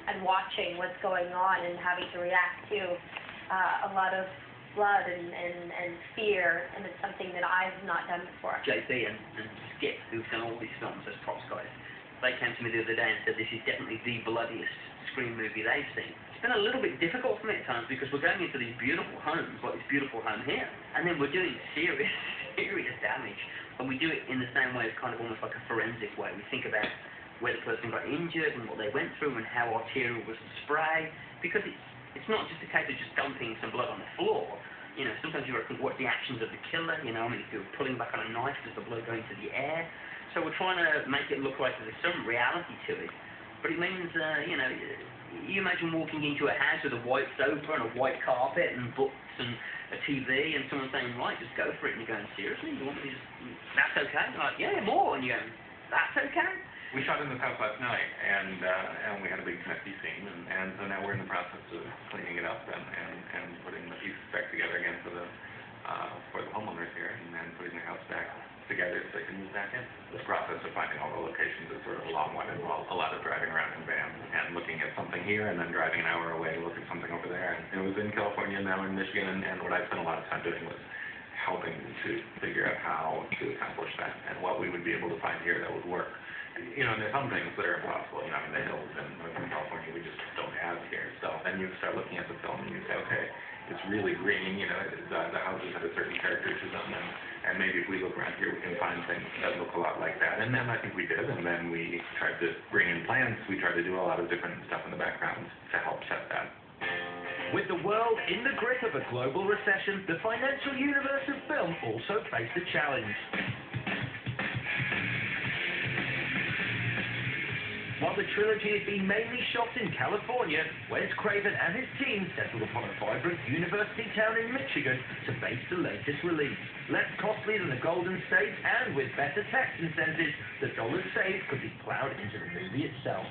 and watching what's going on and having to react to a lot of blood and fear, and it's something that I've not done before. JP and Skip, who've done all these films as props guys, they came to me the other day and said this is definitely the bloodiest Scream movie they've seen. It's been a little bit difficult for me at times because we're going into these beautiful homes, like this beautiful home here, and then we're doing serious damage, and we do it in the same way as kind of almost like a forensic way. We think about where the person got injured and what they went through and how arterial was the spray, because it's not just a case of just dumping some blood on the floor. You know, sometimes you think, what's the actions of the killer? You know, I mean, if you're pulling back on a knife, does the blood go into the air? So we're trying to make it look like there's some reality to it. But it means, you know, you imagine walking into a house with a white sofa and a white carpet and books and a TV and someone saying, right, just go for it. And you're going, seriously? You want me to just, that's okay? And like, yeah, more. And you're going, that's okay? We shot in this house last night, and we had a big messy scene, and so now we're in the process of cleaning it up and putting the pieces back together again for the homeowners here, and then putting the house back together so they can move back in. This process of finding all the locations is sort of a long one, involves a lot of driving around in vans and looking at something here, and then driving an hour away to look at something over there. And it was in California, now in Michigan, and what I spent a lot of time doing was helping to figure out how to accomplish that and what we would be able to find here that would work. You know, and there's some things that are impossible. You know, I mean, the hills in Northern California we just don't have here. So then you start looking at the film and you say, okay, it's really green. You know, the houses have a certain character to them, and maybe if we look around here, we can find things that look a lot like that. And then I think we did. And then we tried to bring in plants. We tried to do a lot of different stuff in the background to help set that. With the world in the grip of a global recession, the financial universe of film also faced a challenge. While the trilogy has been mainly shot in California, Wes Craven and his team settled upon a vibrant university town in Michigan to base the latest release. Less costly than the Golden State, and with better tax incentives, the dollars saved could be plowed into the movie itself.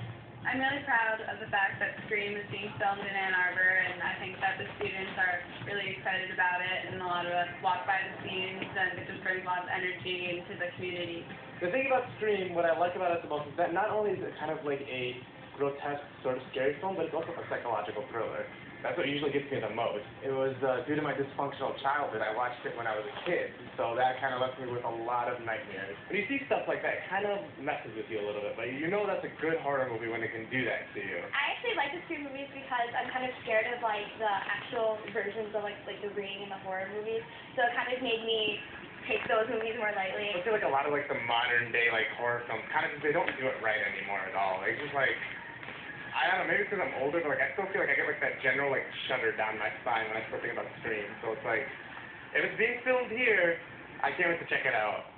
I'm really proud of the fact that Scream is being filmed in Ann Arbor, and I think that the students are really excited about it, and a lot of us walk by the scenes, and it just brings a lot of energy into the community. The thing about Scream, what I like about it the most, is that not only is it kind of like a grotesque, sort of scary film, but it's also a psychological thriller. That's what usually gets me the most. It was due to my dysfunctional childhood. I watched it when I was a kid, so that kind of left me with a lot of nightmares. When you see stuff like that, it kind of messes with you a little bit, but you know that's a good horror movie when it can do that to you. I actually like the Scream movies because I'm kind of scared of like the actual versions of like the Ring and the horror movies, so it kind of made me take those movies more lightly. I feel like a lot of like the modern day like horror films kind of, they don't do it right anymore at all. It's just like, I don't know, maybe because I'm older, but like I still feel like I get like that general like shudder down my spine when I start thinking about Scream. So it's like, if it's being filmed here, I can't wait to check it out.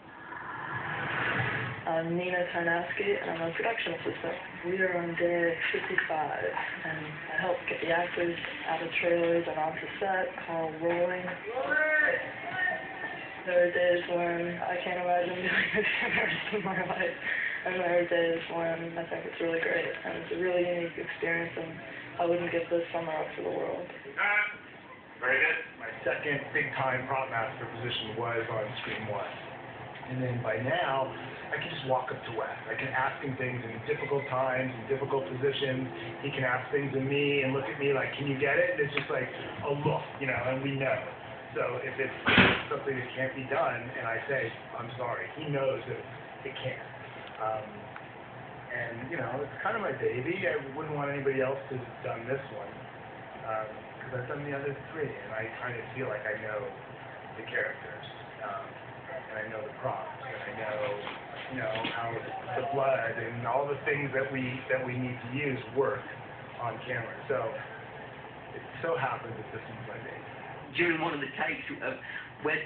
I'm Nina Tarnowski, and I'm a production assistant. We are on day 55, and I help get the actors out of trailers and onto set, call rolling. There are days when I can't imagine doing this for the rest of my life. And there are days when I think it's really great, and it's a really unique experience, and I wouldn't give this summer up for the world. Very good. My second big-time prop master position was on Scream 1. And then by now, I can just walk up to Wes. I can ask him things in difficult times, in difficult positions. He can ask things of me and look at me like, can you get it? And it's just like a look, you know, and we know. So if it's something that can't be done, and I say, I'm sorry, he knows that it can't. And, you know, it's kind of my baby. I wouldn't want anybody else to have done this one, because I've done the other three, and I kind of feel like I know the characters, and I know the props, and I know, you know, how the blood and all the things that we need to use work on camera. So it so happens that this one's my baby. During one of the takes, Wes